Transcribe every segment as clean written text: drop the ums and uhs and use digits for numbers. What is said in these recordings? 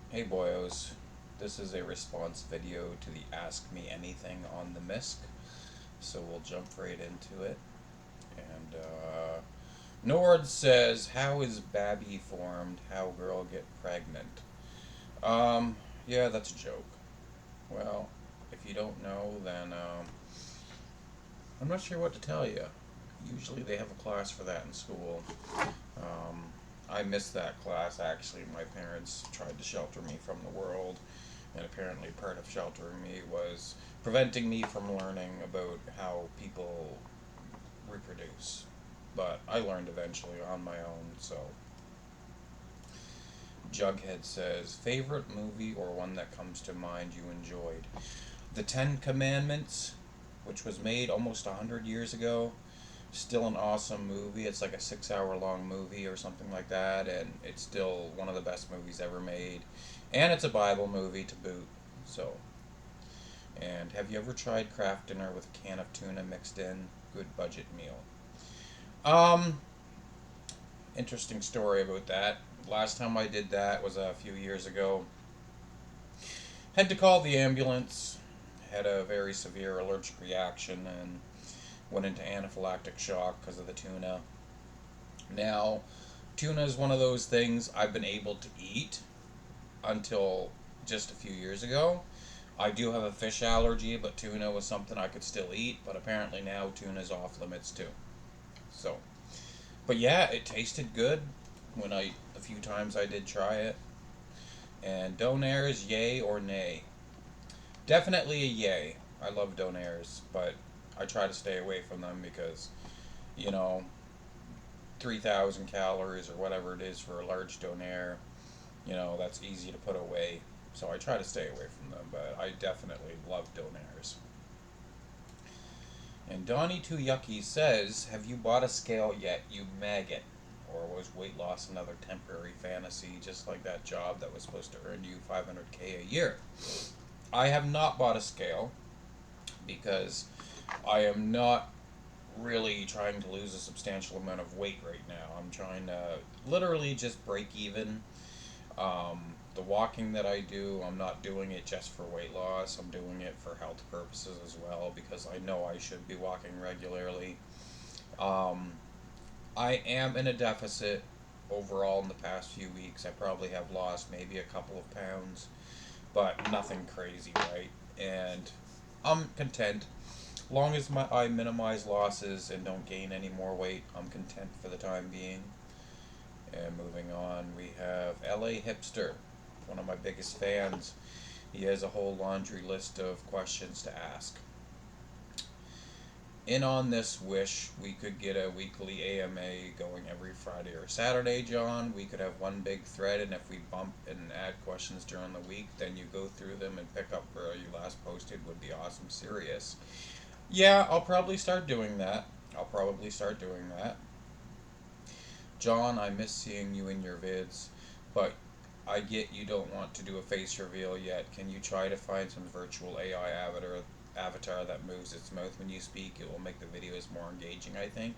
Hey boyos, this is a response video to the Ask Me Anything on the misc, so we'll jump right into it. And Nord says, "How is Babby formed? How girl get pregnant?" Yeah, that's a joke. Well, if you don't know, then I'm not sure what to tell you. Usually they have a class for that in school. Um, I missed that class actually. My parents tried to shelter me from the world, and apparently part of sheltering me was preventing me from learning about how people reproduce. But I learned eventually on my own, so. Jughead says, favorite movie or one that comes to mind you enjoyed? The Ten Commandments, which was made almost 100 years ago. Still an awesome movie. It's like a 6 hour long movie or something like that, and it's still one of the best movies ever made. And it's a Bible movie to boot. So, and have you ever tried Kraft Dinner with a can of tuna mixed in? Good budget meal. Um, Interesting story about that. Last time I did that was a few years ago. Had to call the ambulance. Had a very severe allergic reaction and went into anaphylactic shock because of the tuna. Now, tuna is one of those things I've been able to eat until just a few years ago. I do have a fish allergy, but tuna was something I could still eat. But apparently now tuna's off limits too. So, but yeah, it tasted good when the few times I did try it. And donairs, yay or nay? Definitely a yay. I love donairs, but I try to stay away from them because you know 3,000 calories or whatever it is for a large donair. That's easy to put away. So I try to stay away from them, but I definitely love donairs. And Donnie Too Yucky says, have you bought a scale yet, you maggot? Or was weight loss another temporary fantasy, just like that job that was supposed to earn you 500K a year? I have not bought a scale because I am not really trying to lose a substantial amount of weight right now. I'm trying to literally just break even. The walking that I do, I'm not doing it just for weight loss. I'm doing it for health purposes as well because I know I should be walking regularly. Um, I am in a deficit overall in the past few weeks. I probably have lost maybe a couple of pounds, but nothing crazy, right? And I'm content. Long as I minimize losses and don't gain any more weight, I'm content for the time being. And moving on, we have LA Hipster, one of my biggest fans. He has a whole laundry list of questions to ask. In on this wish, we could get a weekly AMA going every Friday or Saturday, John. We could have one big thread, and if we bump and add questions during the week, then you go through them and pick up where you last posted would be awesome. Serious. Yeah, I'll probably start doing that. I'll probably start doing that. John, I miss seeing you in your vids, but I get you don't want to do a face reveal yet. Can you try to find some virtual AI avatar that moves its mouth when you speak? It will make the videos more engaging, I think.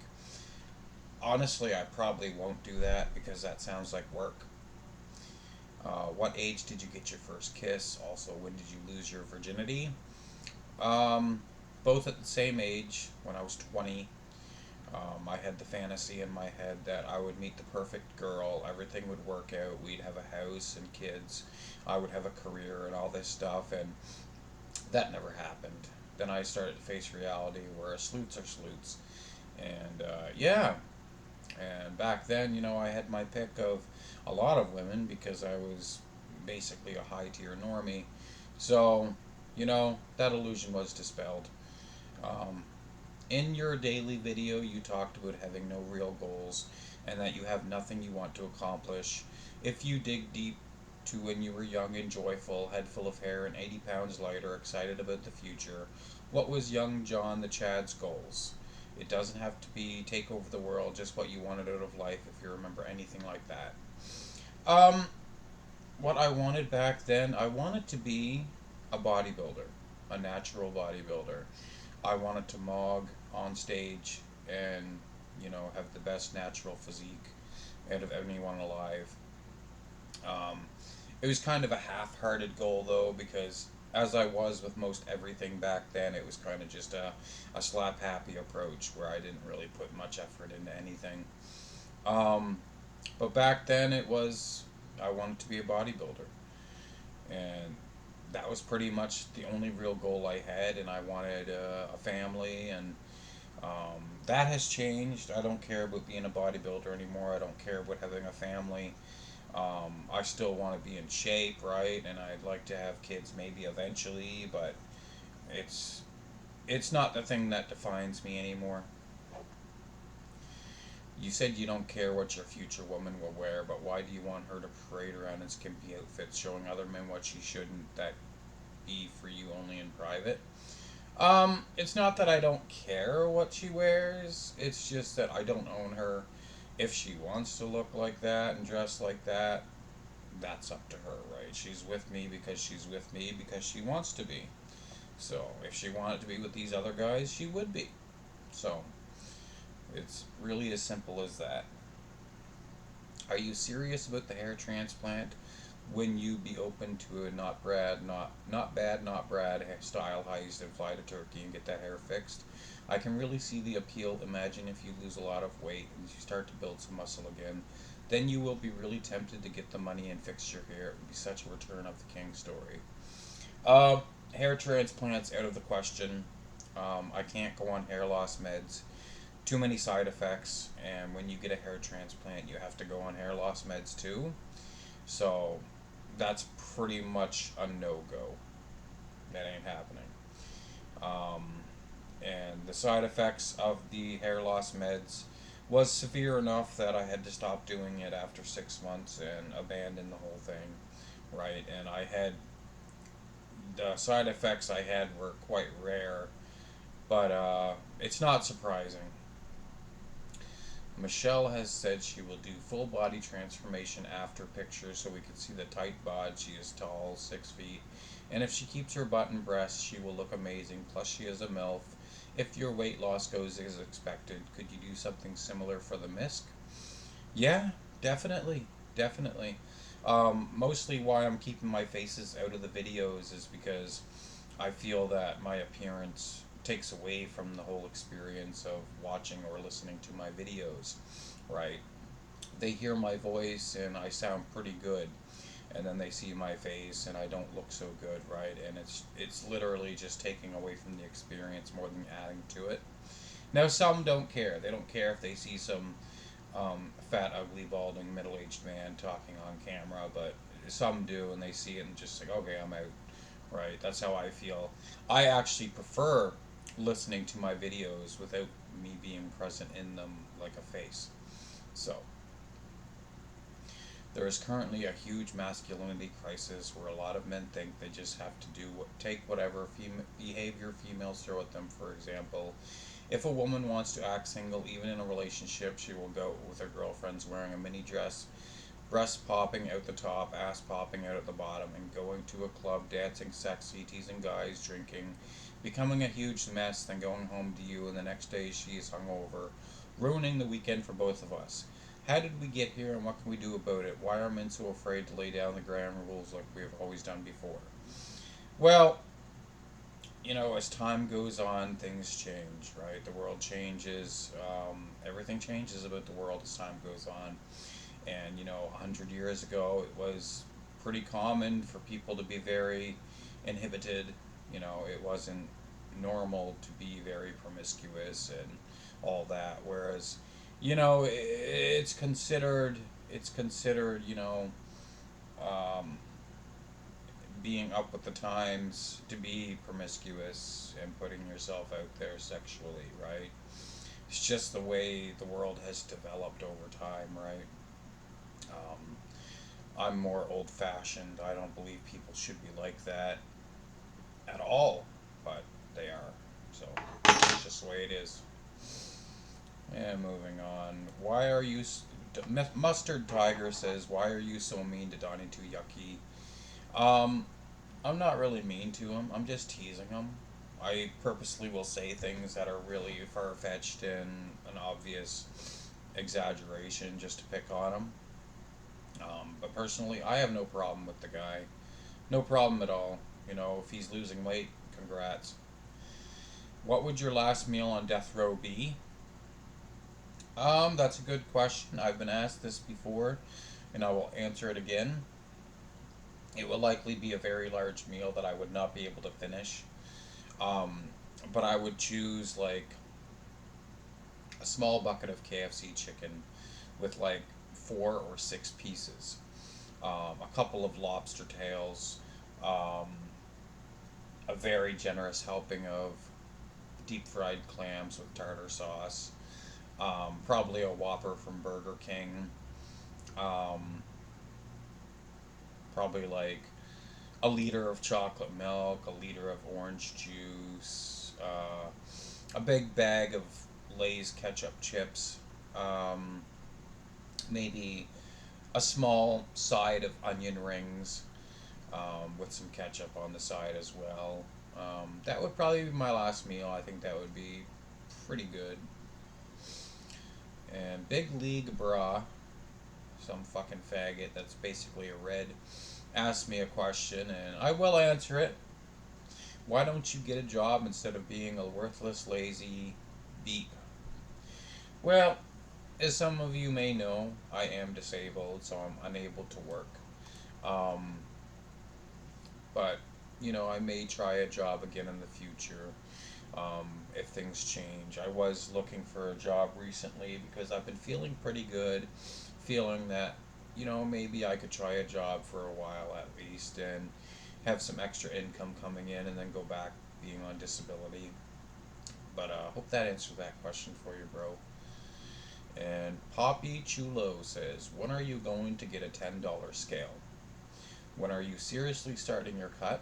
Honestly, I probably won't do that because that sounds like work. What age did you get your first kiss? Also, when did you lose your virginity? Um, Both at the same age, when I was 20. I had the fantasy in my head that I would meet the perfect girl, everything would work out, we'd have a house and kids, I would have a career and all this stuff, and that never happened. Then I started to face reality where sleuths are sleuths. And yeah, and back then, I had my pick of a lot of women because I was basically a high tier normie. So, that illusion was dispelled. Um, in your daily video, you talked about having no real goals and that you have nothing you want to accomplish. If you dig deep to when you were young and joyful, head full of hair and 80 pounds lighter, excited about the future, what was young John the Chad's goals? It doesn't have to be take over the world, just what you wanted out of life if you remember anything like that. Um, what I wanted back then, I wanted to be a bodybuilder, a natural bodybuilder. I wanted to mog on stage and, have the best natural physique out of anyone alive. Um, It was kind of a half-hearted goal though, because as I was with most everything back then, it was kind of just a slap happy approach where I didn't really put much effort into anything. Um, but back then it was, I wanted to be a bodybuilder, and that was pretty much the only real goal I had, and I wanted a family, and that has changed. I don't care about being a bodybuilder anymore. I don't care about having a family. I still want to be in shape, right? And I'd like to have kids maybe eventually, but it's it's not the thing that defines me anymore. You said you don't care what your future woman will wear, but why do you want her to parade around in skimpy outfits, showing other men what she shouldn't? That be for you only in private? It's not that I don't care what she wears. It's just that I don't own her. If she wants to look like that and dress like that, that's up to her, right? She's with me because she's with me because she wants to be. So if she wanted to be with these other guys, she would be. So it's really as simple as that. Are you serious about the hair transplant? When you be open to a not bad, not Brad style heist and fly to Turkey and get that hair fixed? I can really see the appeal. Imagine if you lose a lot of weight and you start to build some muscle again. Then you will be really tempted to get the money and fix your hair. It would be such a return of the king story. Uh, Hair transplants out of the question. I can't go on hair loss meds. Too many side effects, and when you get a hair transplant, you have to go on hair loss meds too. So that's pretty much a no go. That ain't happening. Um, and the side effects of the hair loss meds was severe enough that I had to stop doing it after 6 months and abandon the whole thing, right? And I had the side effects I had were quite rare, but it's not surprising. Michelle has said she will do full body transformation after pictures so we can see the tight bod. She is tall, 6 feet. And if she keeps her butt and breasts, she will look amazing. Plus, she is a MILF. If your weight loss goes as expected, could you do something similar for the misc? Yeah, definitely. Definitely. Mostly why I'm keeping my faces out of the videos is because I feel that my appearance takes away from the whole experience of watching or listening to my videos, right? They hear my voice and I sound pretty good, and then they see my face and I don't look so good, right? And it's literally just taking away from the experience more than adding to it. Now some don't care. They don't care if they see some fat, ugly, balding, middle-aged man talking on camera, but some do, and they see it and just like, okay, I'm out. Right, that's how I feel. I actually prefer listening to my videos without me being present in them like a face. So, there is currently a huge masculinity crisis where a lot of men think they just have to take whatever behavior females throw at them. For example, if a woman wants to act single, even in a relationship, she will go with her girlfriends wearing a mini dress, breasts popping out the top, ass popping out at the bottom, and going to a club, dancing sexy, teasing guys, drinking, becoming a huge mess, then going home to you, and the next day she is hungover, ruining the weekend for both of us. How did we get here, and what can we do about it? Why are men so afraid to lay down the ground rules like we have always done before? Well, as time goes on, things change, right? The world changes. Everything changes about the world as time goes on. And 100 years ago, it was pretty common for people to be very inhibited. It wasn't normal to be very promiscuous and all that. Whereas, it's considered um, being up with the times to be promiscuous and putting yourself out there sexually, right? It's just the way the world has developed over time, right? Um, I'm more old fashioned. I don't believe people should be like that at all, but they are. So it's just the way it is. And moving on. Why are you. Mustard Tiger says, why are you so mean to Donnie Too Yucky? Um, I'm not really mean to him. I'm just teasing him. I purposely will say things that are really far fetched and an obvious exaggeration just to pick on him. But personally, I have no problem with the guy. No problem at all. You know, if he's losing weight, congrats. What would your last meal on death row be? That's a good question. I've been asked this before, and I will answer it again. It will likely be a very large meal that I would not be able to finish. Um, but I would choose like a small bucket of KFC chicken with like 4 or 6 pieces, a couple of lobster tails, um, a very generous helping of deep fried clams with tartar sauce, probably a Whopper from Burger King, um, probably like a liter of chocolate milk, a liter of orange juice, a big bag of Lay's ketchup chips, um, maybe a small side of onion rings with some ketchup on the side as well. That would probably be my last meal. I think that would be pretty good. And Big League Bra, some fucking faggot that's basically a red, asked me a question, and I will answer it. Why don't you get a job instead of being a worthless, lazy beep? Well, as some of you may know, I am disabled, so I'm unable to work. Um, but, you know, I may try a job again in the future if things change. I was looking for a job recently because I've been feeling pretty good, feeling that, you know, maybe I could try a job for a while at least and have some extra income coming in and then go back being on disability. But hope that answered that question for you, bro. And Poppy Chulo says, when are you going to get a $10 scale? When are you seriously starting your cut?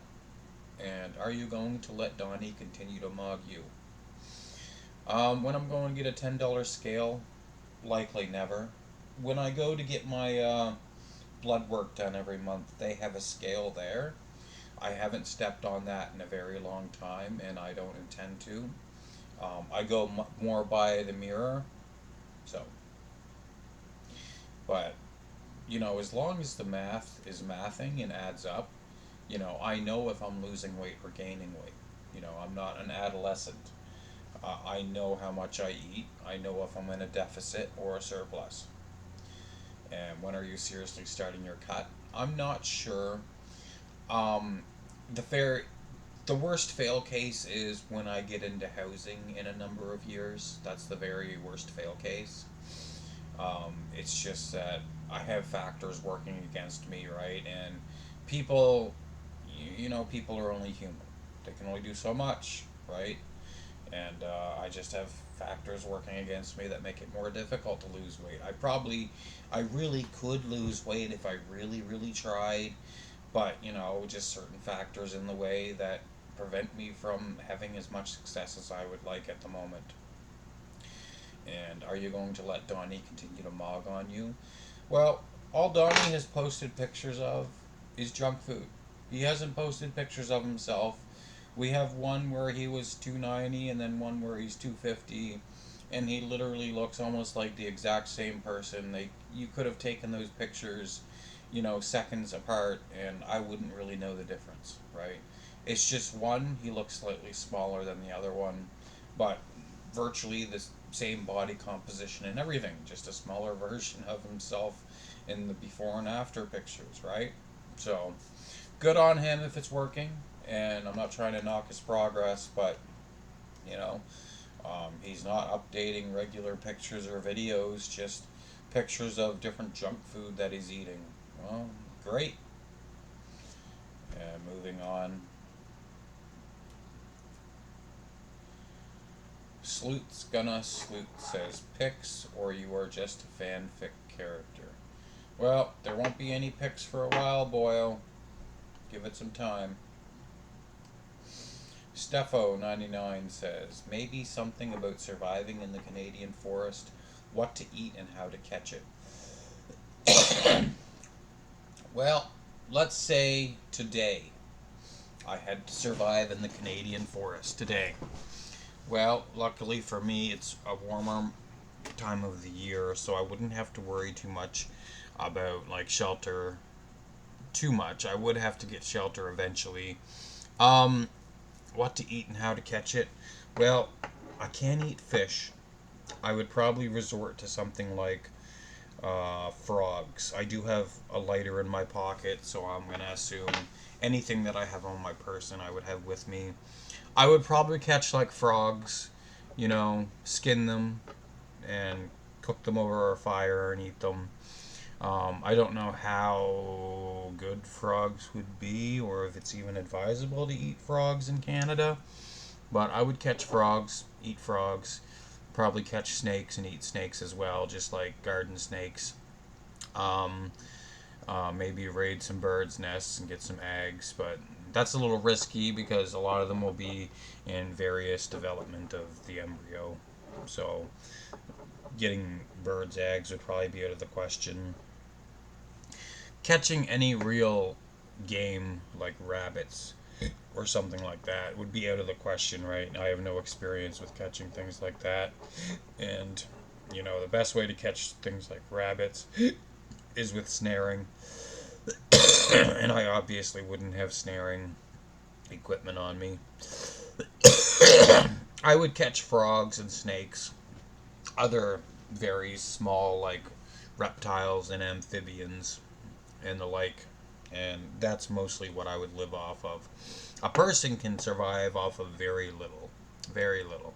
And are you going to let Donnie continue to mug you? When I'm going to get a $10 scale, likely never. When I go to get my blood work done every month, they have a scale there. I haven't stepped on that in a very long time, and I don't intend to. I go more by the mirror, so. But, you know, as long as the math is mathing and adds up, you know, I know if I'm losing weight or gaining weight. You know, I'm not an adolescent. I know how much I eat. I know if I'm in a deficit or a surplus. And when are you seriously starting your cut? I'm not sure. Um, the fair, the worst fail case is when I get into housing in a number of years. That's the very worst fail case. It's just that I have factors working against me, right? And people, you know, people are only human. They can only do so much, right? And I just have factors working against me that make it more difficult to lose weight. I really could lose weight if I really, really tried, but you know, just certain factors in the way that prevent me from having as much success as I would like at the moment. And are you going to let Donnie continue to mog on you? Well, all Donnie has posted pictures of is junk food. He hasn't posted pictures of himself. We have one where he was 290 and then one where he's 250, and he literally looks almost like the exact same person. You could have taken those pictures, you know, seconds apart and I wouldn't really know the difference, right? It's just one, he looks slightly smaller than the other one, but virtually the same body composition and everything, just a smaller version of himself in the before and after pictures, right? So, good on him if it's working, and I'm not trying to knock his progress, but, you know, he's not updating regular pictures or videos, just pictures of different junk food that he's eating. Well, great. And moving on. Sloot's gonna Sloot says pics or you are just a fanfic character. Well, there won't be any pics for a while, boyo. Give it some time. Steffo99 says maybe something about surviving in the Canadian forest, what to eat and how to catch it. Well, let's say today I had to survive in the Canadian forest today. Well, luckily for me, it's a warmer time of the year, so I wouldn't have to worry too much about like shelter too much. I would have to get shelter eventually. Um, what to eat and how to catch it? Well, I can't eat fish. I would probably resort to something like frogs. I do have a lighter in my pocket, so I'm going to assume anything that I have on my person I would have with me. I would probably catch like frogs, skin them and cook them over a fire and eat them. I don't know how good frogs would be or if it's even advisable to eat frogs in Canada, but I would catch frogs, eat frogs, probably catch snakes and eat snakes as well, just like garden snakes. Um, Maybe raid some birds' nests and get some eggs, but that's a little risky because a lot of them will be in various development of the embryo. So getting birds' eggs would probably be out of the question. Catching any real game like rabbits or something like that would be out of the question, right? I have no experience with catching things like that. And, the best way to catch things like rabbits is with snaring. And I obviously wouldn't have snaring equipment on me. I would catch frogs and snakes, other very small, like reptiles and amphibians and the like. And that's mostly what I would live off of. A person can survive off of very little. Very little.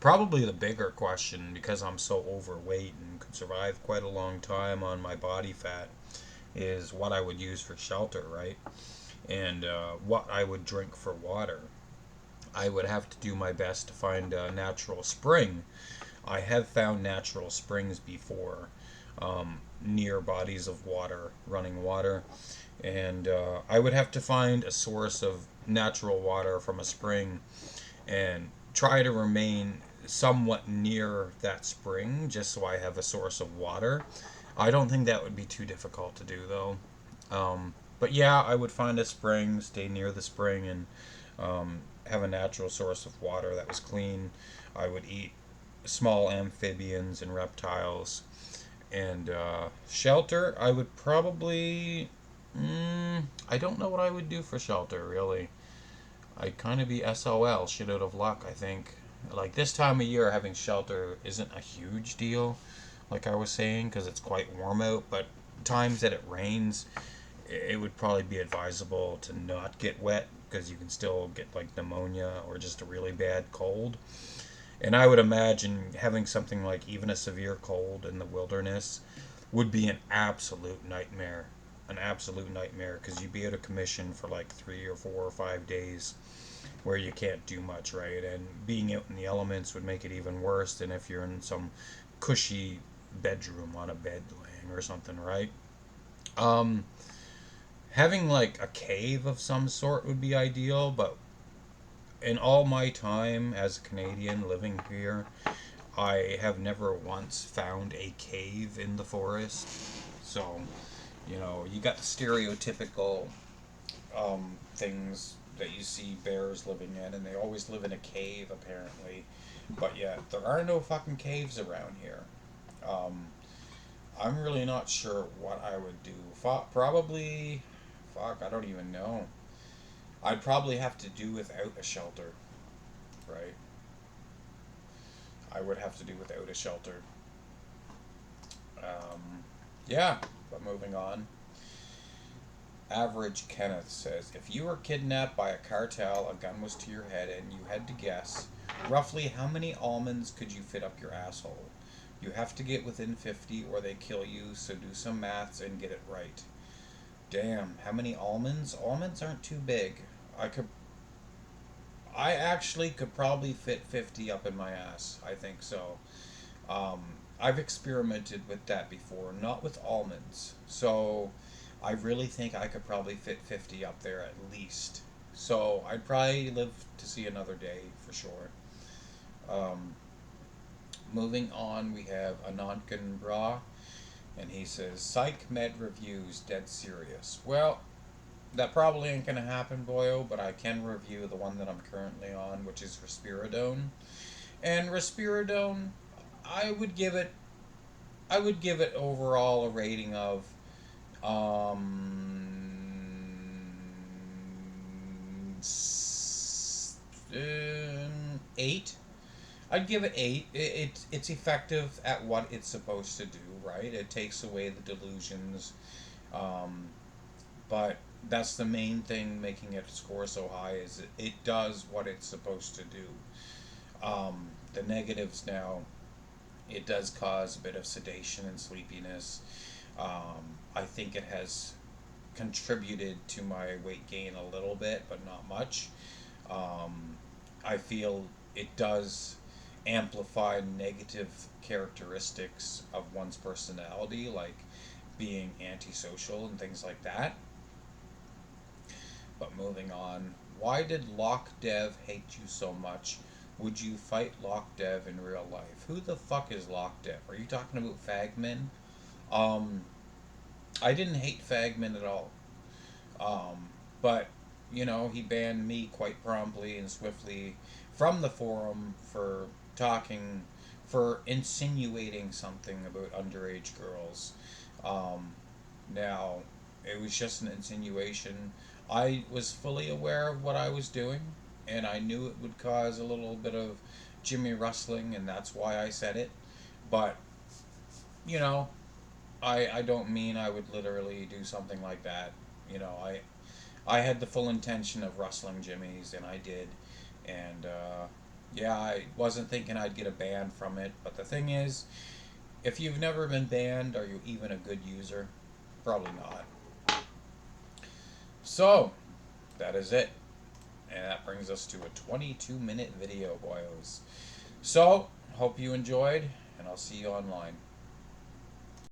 Probably the bigger question, because I'm so overweight and could survive quite a long time on my body fat, is what I would use for shelter, right? And what I would drink for water. I would have to do my best to find a natural spring. I have found natural springs before, near bodies of water, running water, and I would have to find a source of natural water from a spring and try to remain somewhat near that spring just so I have a source of water. I don't think that would be too difficult to do though. But yeah, I would find a spring, stay near the spring, and have a natural source of water that was clean. I would eat small amphibians and reptiles. And shelter, I would probably. I don't know what I would do for shelter, really. I'd kind of be SOL, shit out of luck, I think. Like this time of year, having shelter isn't a huge deal, like I was saying, because it's quite warm out. But times that it rains, it would probably be advisable to not get wet because you can still get like pneumonia or just a really bad cold. And I would imagine having something like even a severe cold in the wilderness would be an absolute nightmare. An absolute nightmare because you'd be out of commission for like 3 or 4 or 5 days where you can't do much, right? And being out in the elements would make it even worse than if you're in some cushy bedroom on a bed laying or something, right? Um, Having like a cave of some sort would be ideal, but in all my time as a Canadian living here, I have never once found a cave in the forest. So, you got the stereotypical things that you see bears living in, and they always live in a cave, apparently. But yeah, there are no fucking caves around here. Um, I'm really not sure what I would do. Probably, fuck, I don't even know. I'd probably have to do without a shelter, right? I would have to do without a shelter. Um, yeah, but moving on. Average Kenneth says, if you were kidnapped by a cartel, a gun was to your head, and you had to guess, roughly how many almonds could you fit up your asshole? You have to get within 50 or they kill you, so do some maths and get it right. Damn, how many almonds? Almonds aren't too big. I could I actually could probably fit 50 up in my ass. I think so. Um, I've experimented with that before, not with almonds. So I really think I could probably fit 50 up there at least. So I'd probably live to see another day for sure. Um, Moving on, we have Anankan Bra, and he says, Psych Med Reviews, dead serious. Well, that probably ain't gonna happen, boyo, but I can review the one that I'm currently on, which is Risperidone. And Risperidone, I would give it I would give it overall a rating of um, 8. I'd give it 8. It's effective at what it's supposed to do, right? It takes away the delusions, um, but that's the main thing making it score so high is it does what it's supposed to do. The negatives now, it does cause a bit of sedation and sleepiness. I think it has contributed to my weight gain a little bit, but not much. Um, I feel it does amplify negative characteristics of one's personality, like being antisocial and things like that. But moving on, why did Lock Dev hate you so much? Would you fight Lock Dev in real life? Who the fuck is Lock Dev? Are you talking about Fagman? Um, I didn't hate Fagman at all. Um, but, he banned me quite promptly and swiftly from the forum for insinuating something about underage girls. Um, Now, it was just an insinuation. I was fully aware of what I was doing, and I knew it would cause a little bit of Jimmy rustling, and that's why I said it. But, you know, I don't mean I would literally do something like that. I had the full intention of rustling Jimmy's, and I did. And, yeah, I wasn't thinking I'd get a ban from it. But the thing is, if you've never been banned, are you even a good user? Probably not. So, that is it. And that brings us to a 22-minute video, boys. So, hope you enjoyed, and I'll see you online.